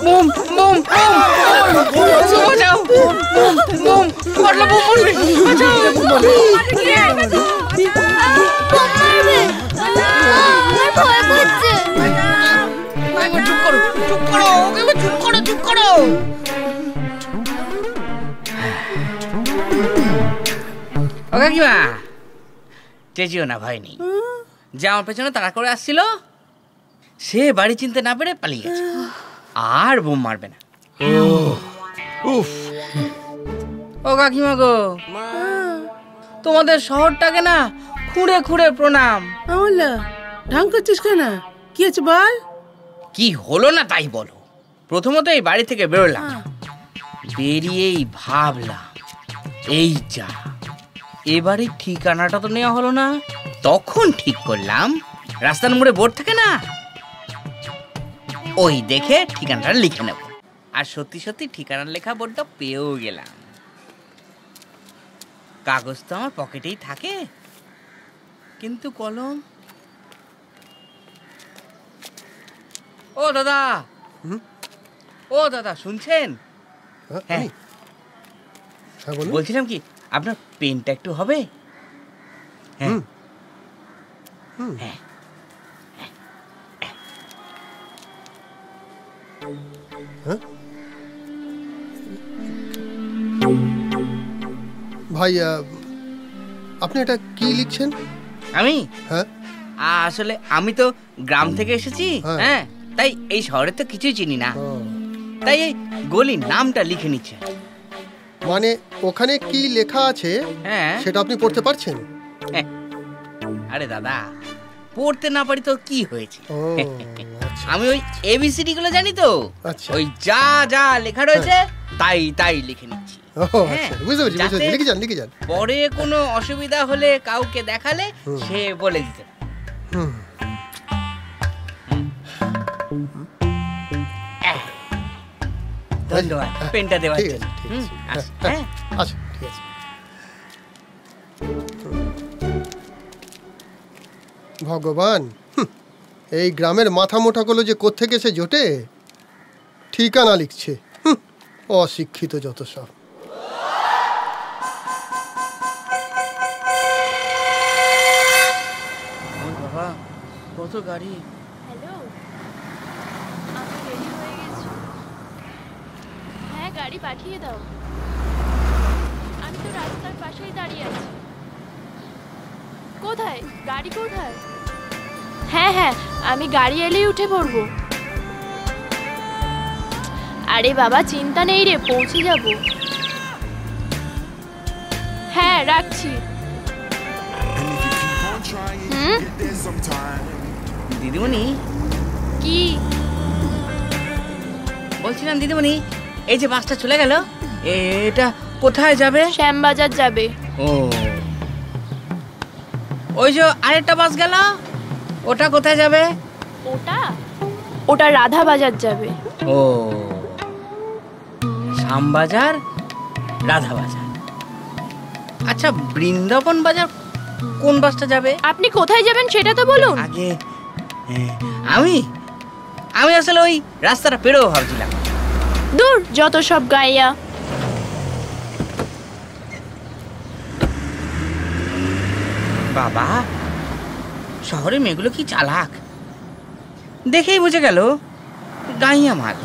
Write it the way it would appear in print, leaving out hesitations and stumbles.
Boom boom বাঁচাও, broom পড়লো, broom পড়বে, বাঁচাও। চুপ করো, চুপ করো, চুপ করো, চুপ করো। ও কাকিমা, চেঁচিও না, ভয় নেই। যে আমার পেছনে তাড়া করে আসছিল সে বাড়ি চিনতে না পেরে পালিয়ে গেছে, আর বোম মারবে না। ও কাকিমা গো, তোমাদের শহরটাকে না খুঁড়ে খুঁড়ে প্রণাম। ঢং করছিস কেন? কি আছে বল? কি হলো না তাই বলো। প্রথমত এই বাড়ি থেকে বেরোলাম, বেরিয়েই ভাবলাম এই যা, এবারে ঠিকানাটা তো নেওয়া হলো না। তখন ঠিক করলাম রাস্তার মোড়ে বোর্ড থাকে না, ওই দেখে ঠিকানাটা লিখে নেব। আর সত্যি সত্যি ঠিকানার লেখা বোর্ডটা পেয়েও গেলাম। কাগজ তো আমার পকেটেই থাকে, কিন্তু কলম। ও দাদা, ও দাদা শুনছেন? হ্যাঁ, বলছিলাম কি আপনার পেনটা একটু হবে? হ্যাঁ হ্যাঁ। ভাই, আপনি এটা কি লিখছেন? আমি? হ্যাঁ, আসলে আমি তো গ্রাম থেকে এসেছি, হ্যাঁ, তাই এই শহরে তো কিছুই চিনি না, তাই এই গলির নামটা লিখে নিচ্ছে। মানে ওখানে কি লেখা আছে সেটা আপনি পড়তে পারছেন? আরে দাদা, পড়তে না পারি তো কি হয়েছে, আমি ওই এবিসিডি গুলো জানি তো, ওই যা যা লেখা রয়েছে তাই তাই লিখে নিচ্ছি। পরে কোনো অসুবিধা হলে কাউকে দেখালে সে বলে দিতে। ধন্যবাদ পেনটা দেওয়ার জন্য। আচ্ছা, ঠিক আছে। ভগবান, এই গ্রামের মাথা মোটাগুলো যে কোত্থেকে এসে জোটে, ঠিকানা লিখছে, অশিক্ষিত যত সব। বাবা, কত গাড়ি! হ্যালো, আমি রেডি হয়ে গেছি। হ্যাঁ, গাড়ি পাঠিয়ে দাও। আমি তো রাস্তার পাশেই দাঁড়িয়ে আছি। কোথায় গাড়ি, কোথায়? হ্যাঁ হ্যাঁ, আমি গাড়ি এলেই উঠে পড়বো। আরে বাবা, চিন্তা নেই রে, পৌঁছে যাব। হ্যাঁ, রাখছি। দিদিমণি, কি বলছিলাম দিদিমণি, এই যে বাসটা চলে গেল, এটা কোথায় যাবে? শ্যামবাজার যাবে। ও, ওই যে আরেকটা বাস গেল, ওটা কোথায় যাবে? ওটা রাধা বাজার যাবে। ও, শ্যামবাজার, রাধা বাজার। আচ্ছা, বৃন্দাবন বাজার কোন বাসটা যাবে? আপনি কোথায় যাবেন সেটা তো বলুন আগে। আমি আসলে ওই রাস্তাটা পেরোবো ভাবছিলাম। দূর, যত সব গাইয়া। বাবা, শহরে মেয়েগুলো কি চালাক, দেখেই বুঝে গেল গাইয়া মাল।